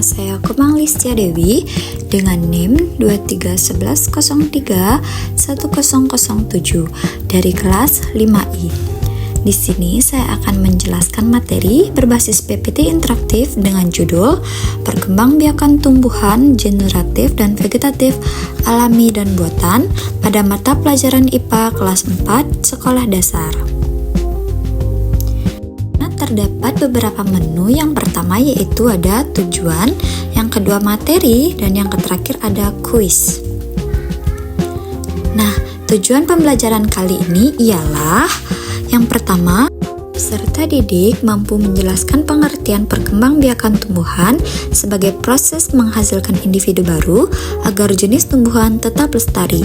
saya Kumang Listia Dewi dengan NIM 2311031007 dari kelas 5I. Di sini saya akan menjelaskan materi berbasis PPT interaktif dengan judul Perkembangbiakan tumbuhan generatif dan vegetatif alami dan buatan pada mata pelajaran IPA kelas 4 sekolah dasar. Terdapat beberapa menu. Yang pertama yaitu ada tujuan, yang kedua materi, dan yang terakhir ada kuis. Nah, tujuan pembelajaran kali ini ialah yang pertama, peserta didik mampu menjelaskan pengertian perkembangbiakan tumbuhan sebagai proses menghasilkan individu baru agar jenis tumbuhan tetap lestari.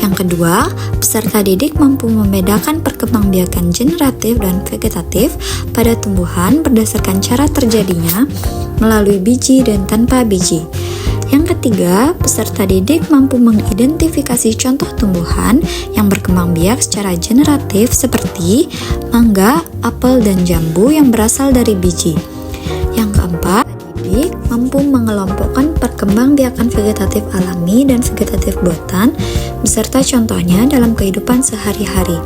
Yang kedua, peserta didik mampu membedakan perkembangbiakan generatif dan vegetatif pada tumbuhan berdasarkan cara terjadinya melalui biji dan tanpa biji. Yang ketiga, peserta didik mampu mengidentifikasi contoh tumbuhan yang berkembang biak secara generatif seperti mangga, apel, dan jambu yang berasal dari biji. Yang keempat, didik mampu mengelompokkan perkembangbiakan vegetatif alami dan vegetatif buatan beserta contohnya dalam kehidupan sehari-hari.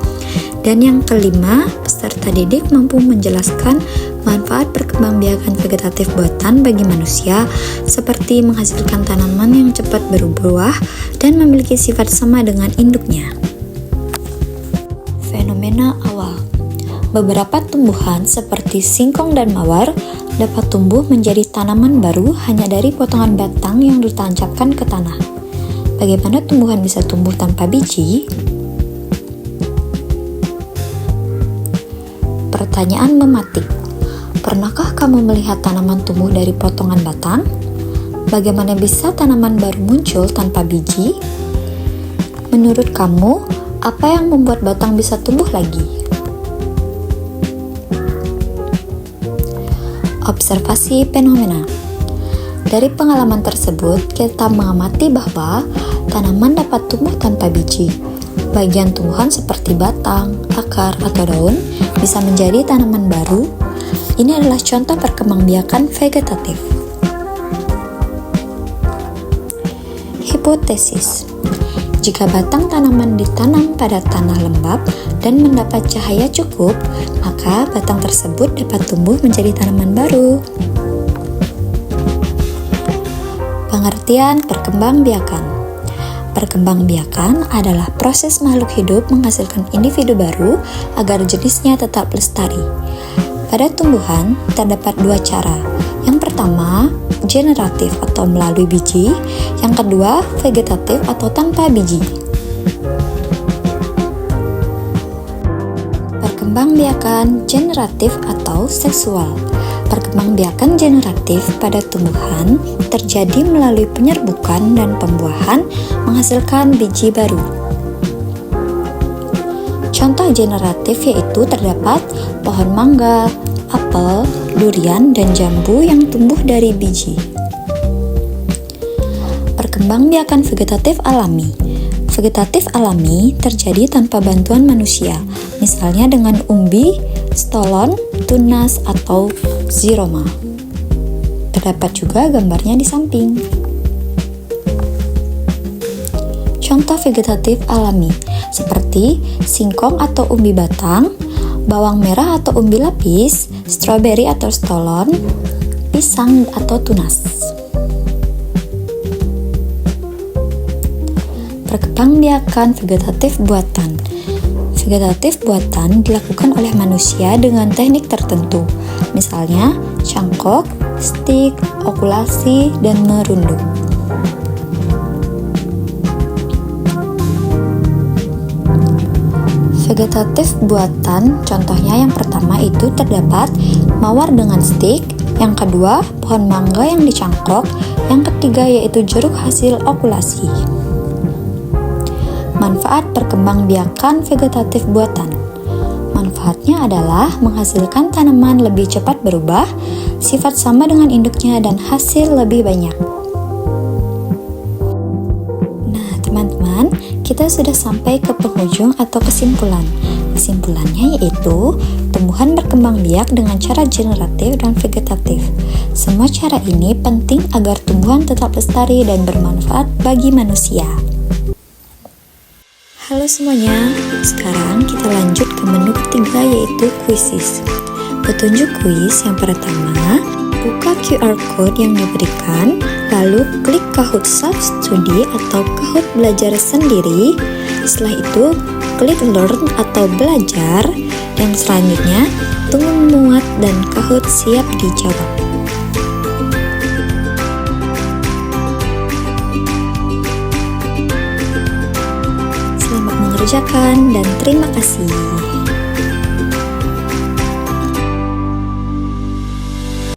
Dan yang kelima, peserta didik mampu menjelaskan manfaat perkembangbiakan vegetatif buatan bagi manusia seperti menghasilkan tanaman yang cepat berbuah dan memiliki sifat sama dengan induknya. Fenomena awal. Beberapa tumbuhan seperti singkong dan mawar dapat tumbuh menjadi tanaman baru hanya dari potongan batang yang ditancapkan ke tanah. Bagaimana tumbuhan bisa tumbuh tanpa biji? Pertanyaan mematik. Pernahkah kamu melihat tanaman tumbuh dari potongan batang? Bagaimana bisa tanaman baru muncul tanpa biji? Menurut kamu, apa yang membuat batang bisa tumbuh lagi? Observasi fenomena. Dari pengalaman tersebut, kita mengamati bahwa tanaman dapat tumbuh tanpa biji. Bagian tumbuhan seperti batang, akar, atau daun bisa menjadi tanaman baru. Ini adalah contoh perkembangbiakan vegetatif. Hipotesis. Jika batang tanaman ditanam pada tanah lembab dan mendapat cahaya cukup, maka batang tersebut dapat tumbuh menjadi tanaman baru. Pengertian perkembangbiakan. Perkembangbiakan adalah proses makhluk hidup menghasilkan individu baru agar jenisnya tetap lestari. Pada tumbuhan, terdapat dua cara. Yang pertama, generatif atau melalui biji. Yang kedua, vegetatif atau tanpa biji. Perkembangbiakan generatif atau seksual. Perkembangbiakan generatif pada tumbuhan terjadi melalui penyerbukan dan pembuahan menghasilkan biji baru. Contoh generatif yaitu terdapat pohon mangga, apel, durian, dan jambu yang tumbuh dari biji. Perkembangbiakan vegetatif alami. Vegetatif alami terjadi tanpa bantuan manusia, misalnya dengan umbi, stolon, tunas, atau xeroma. Terdapat juga gambarnya di samping. Contoh vegetatif alami seperti singkong atau umbi batang, bawang merah atau umbi lapis, stroberi atau stolon, pisang atau tunas. Perkembangbiakan vegetatif buatan. Vegetatif buatan dilakukan oleh manusia dengan teknik tertentu, misalnya cangkok, stik, okulasi, dan merunduk. Vegetatif buatan, contohnya yang pertama itu terdapat mawar dengan stik, yang kedua pohon mangga yang dicangkok, yang ketiga yaitu jeruk hasil okulasi. Manfaat perkembangbiakan vegetatif buatan. Manfaatnya adalah menghasilkan tanaman lebih cepat berubah, sifat sama dengan induknya, dan hasil lebih banyak. Nah, teman-teman, kita sudah sampai ke penghujung atau kesimpulan. Kesimpulannya yaitu tumbuhan berkembang biak dengan cara generatif dan vegetatif. Semua Semua cara ini penting agar tumbuhan tetap lestari dan bermanfaat bagi manusia. Halo semuanya, sekarang kita lanjut ke menu ketiga yaitu quizzes. Petunjuk kuis yang pertama, buka QR code yang diberikan, lalu klik Kahoot Self Study atau Kahoot Belajar Sendiri. Setelah itu, klik Learn atau Belajar, dan selanjutnya tunggu memuat dan Kahoot siap dijawab. Selamat mengerjakan dan terima kasih.